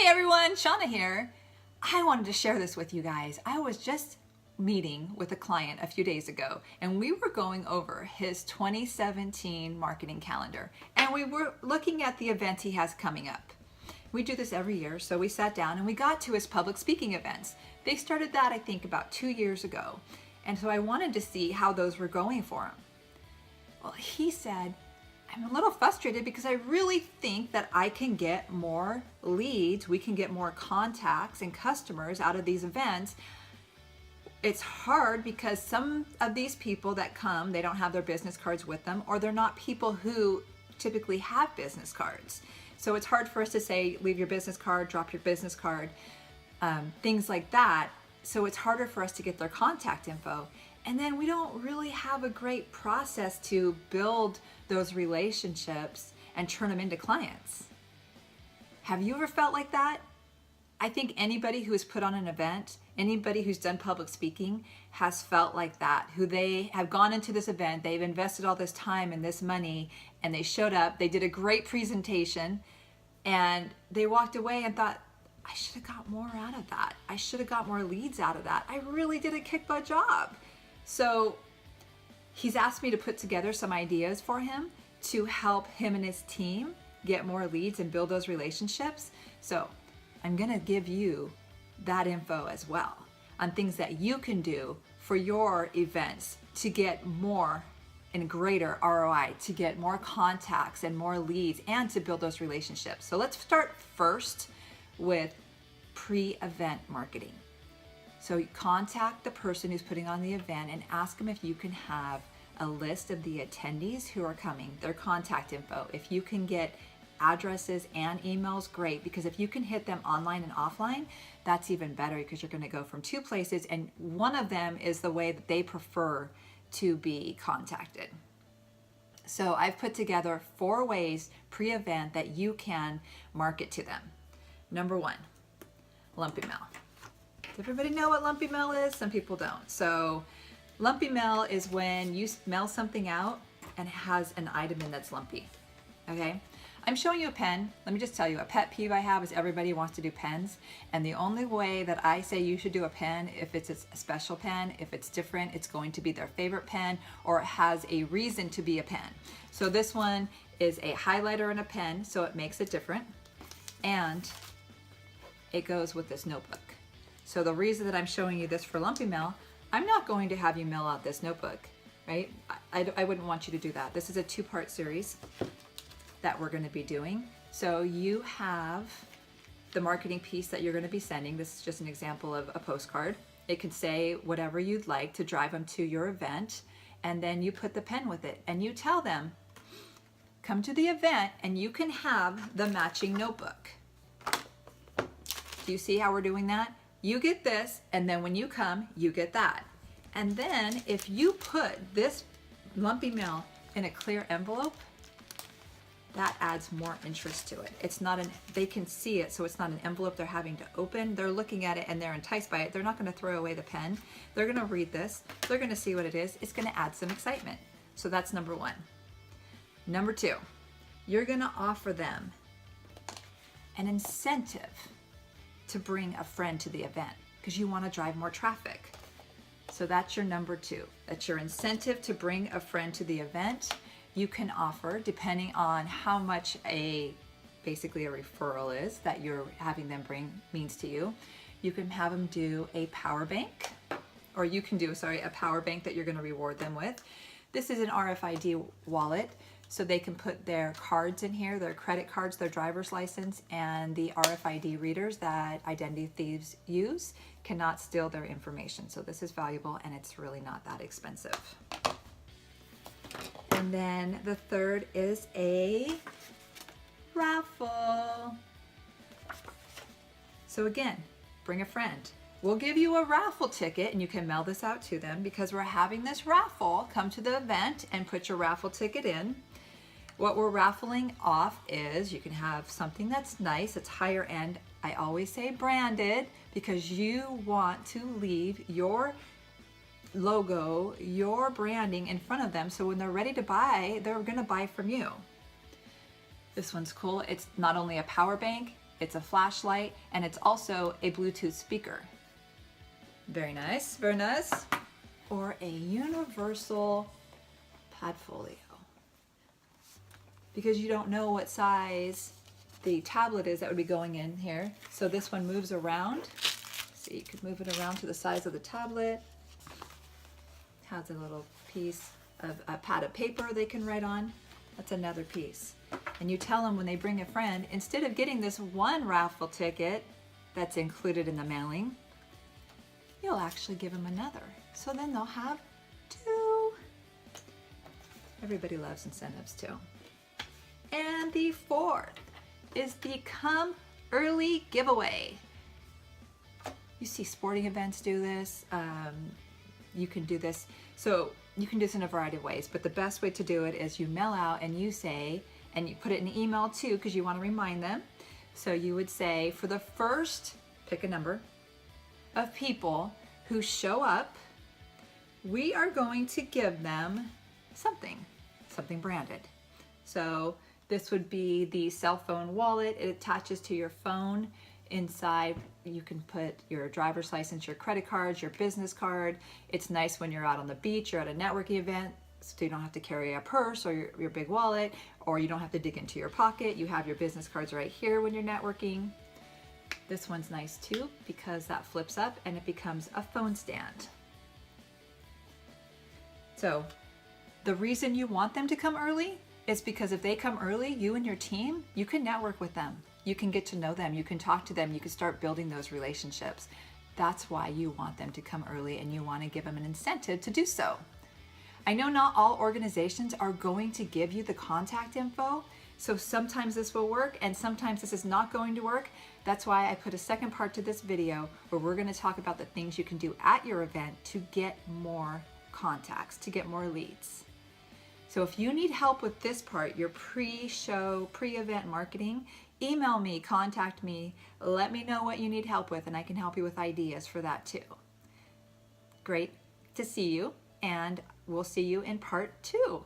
everyone, Shauna here. I wanted to share this with you guys. I was just meeting with a client a few days ago and we were going over his 2017 marketing calendar and we were looking at the events he has coming up. We do this every year, so we sat down and we got to his public speaking events. They started that I think about 2 years ago, and so I wanted to see how those were going for him. Well, he said, I'm a little frustrated because I really think that I can get more leads, we can get more contacts and customers out of these events. It's hard because some of these people that come, they don't have their business cards with them, or they're not people who typically have business cards. So it's hard for us to say, leave your business card, drop your business card, things like that. So it's harder for us to get their contact info. And then we don't really have a great process to build those relationships and turn them into clients. Have you ever felt like that? I think anybody who has put on an event, anybody who's done public speaking has felt like that, who they have gone into this event, they've invested all this time and this money, and they showed up, they did a great presentation, and they walked away and thought, I should have got more out of that. I should have got more leads out of that. I really did a kick-butt job. So he's asked me to put together some ideas for him to help him and his team get more leads and build those relationships. So I'm gonna give you that info as well on things that you can do for your events to get more and greater ROI, to get more contacts and more leads and to build those relationships. So let's start first with pre-event marketing. So you contact the person who's putting on the event and ask them if you can have a list of the attendees who are coming, their contact info. If you can get addresses and emails, great, because if you can hit them online and offline, that's even better because you're going to go from two places and one of them is the way that they prefer to be contacted. So I've put together 4 ways pre-event that you can market to them. Number 1, lumpy mail. Does everybody know what lumpy mail is? Some people don't. So lumpy mail is when you mail something out and it has an item in that's lumpy. Okay? I'm showing you a pen. Let me just tell you, a pet peeve I have is everybody wants to do pens. And the only way that I say you should do a pen, if it's a special pen, if it's different, it's going to be their favorite pen or it has a reason to be a pen. So this one is a highlighter and a pen, so it makes it different. And it goes with this notebook. So the reason that I'm showing you this for lumpy mail, I'm not going to have you mail out this notebook, right? I wouldn't want you to do that. This is a 2-part series that we're going to be doing. So you have the marketing piece that you're going to be sending. This is just an example of a postcard. It could say whatever you'd like to drive them to your event, and then you put the pen with it and you tell them, come to the event and you can have the matching notebook. Do you see how we're doing that? You get this, and then when you come, you get that. And then if you put this lumpy mail in a clear envelope, that adds more interest to it. It's not they can see it, so it's not an envelope they're having to open. They're looking at it and they're enticed by it. They're not gonna throw away the pen. They're gonna read this. They're gonna see what it is. It's gonna add some excitement. So that's number 1. Number 2, you're gonna offer them an incentive to bring a friend to the event because you want to drive more traffic. So that's your number 2. That's your incentive to bring a friend to the event. You can offer, depending on how much basically a referral is that you're having them bring means to you, you can have them do a power bank, or you can do, a power bank that you're going to reward them with. This is an RFID wallet. So they can put their cards in here, their credit cards, their driver's license, and the RFID readers that identity thieves use cannot steal their information. So this is valuable and it's really not that expensive. And then the 3rd is a raffle. So again, bring a friend. We'll give you a raffle ticket and you can mail this out to them because we're having this raffle. Come to the event and put your raffle ticket in. What we're raffling off is you can have something that's nice, it's higher end. I always say branded because you want to leave your logo, your branding in front of them so when they're ready to buy, they're gonna buy from you. This one's cool. It's not only a power bank, it's a flashlight, and it's also a Bluetooth speaker. Very nice, very nice. Or a universal padfolio. Because you don't know what size the tablet is that would be going in here. So this one moves around. So you could move it around to the size of the tablet. Has a little piece of a pad of paper they can write on. That's another piece. And you tell them when they bring a friend, instead of getting this one raffle ticket that's included in the mailing, you'll actually give them another. So then they'll have two. Everybody loves incentives too. And the fourth is the Come Early giveaway. You see sporting events do this. You can do this. So you can do this in a variety of ways, but the best way to do it is you mail out and you say, and you put it in the email too, because you want to remind them. So you would say, for the first, pick a number, of people who show up, we are going to give them something branded. So this would be the cell phone wallet. It attaches to your phone. Inside, you can put your driver's license, your credit cards, your business card. It's nice when you're out on the beach, you're at a networking event, so you don't have to carry a purse or your big wallet, or you don't have to dig into your pocket. You have your business cards right here when you're networking. This one's nice too, because that flips up and it becomes a phone stand. So the reason you want them to come early is because if they come early, you and your team, you can network with them. You can get to know them. You can talk to them. You can start building those relationships. That's why you want them to come early, and you want to give them an incentive to do so. I know not all organizations are going to give you the contact info, so sometimes this will work and sometimes this is not going to work. That's why I put a second part to this video where we're going to talk about the things you can do at your event to get more contacts, to get more leads. So if you need help with this part, your pre-show, pre-event marketing, email me, contact me, let me know what you need help with, and I can help you with ideas for that too. Great to see you, and we'll see you in part 2.